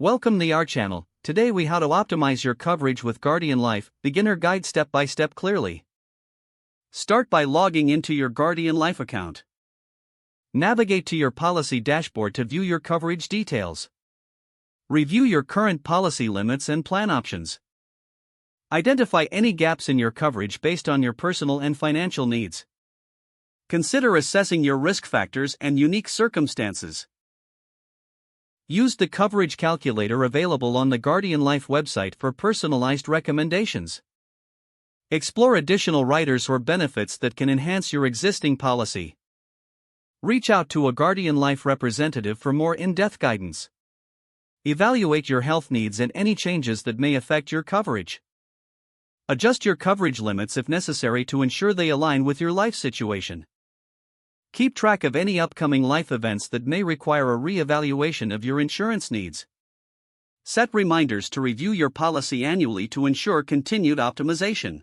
Welcome to our channel. Today we how to optimize your coverage with Guardian Life, beginner guide step by step clearly. Start by logging into your Guardian Life account. Navigate to your policy dashboard to view your coverage details. Review your current policy limits and plan options. Identify any gaps in your coverage based on your personal and financial needs. Consider assessing your risk factors and unique circumstances. Use the coverage calculator available on the Guardian Life website for personalized recommendations. Explore additional riders or benefits that can enhance your existing policy. Reach out to a Guardian Life representative for more in-depth guidance. Evaluate your health needs and any changes that may affect your coverage. Adjust your coverage limits if necessary to ensure they align with your life situation. Keep track of any upcoming life events that may require a re-evaluation of your insurance needs. Set reminders to review your policy annually to ensure continued optimization.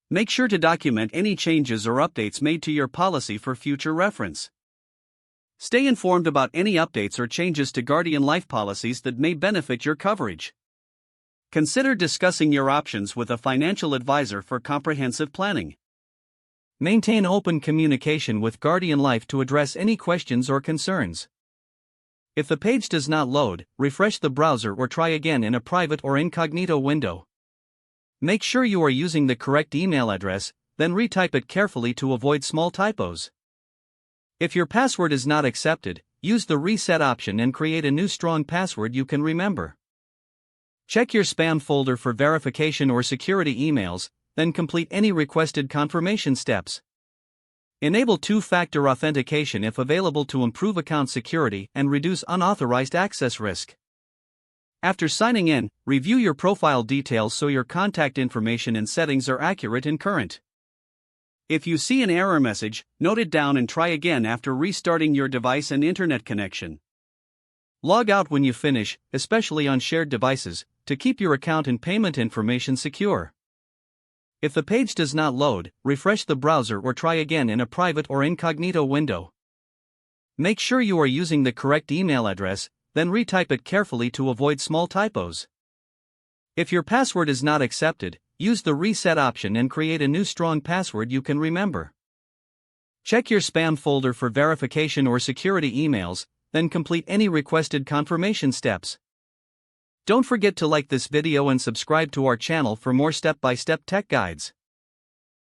Make sure to document any changes or updates made to your policy for future reference. Stay informed about any updates or changes to Guardian Life policies that may benefit your coverage. Consider discussing your options with a financial advisor for comprehensive planning. Maintain open communication with Guardian Life to address any questions or concerns. If the page does not load, refresh the browser or try again in a private or incognito window. Make sure you are using the correct email address, then retype it carefully to avoid small typos. If your password is not accepted, use the reset option and create a new strong password you can remember. Check your spam folder for verification or security emails, then complete any requested confirmation steps. Enable two-factor authentication if available to improve account security and reduce unauthorized access risk. After signing in, review your profile details so your contact information and settings are accurate and current. If you see an error message, note it down and try again after restarting your device and internet connection. Log out when you finish, especially on shared devices, to keep your account and payment information secure. If the page does not load, refresh the browser or try again in a private or incognito window. Make sure you are using the correct email address, then retype it carefully to avoid small typos. If your password is not accepted, use the reset option and create a new strong password you can remember. Check your spam folder for verification or security emails, then complete any requested confirmation steps. Don't forget to like this video and subscribe to our channel for more step-by-step tech guides.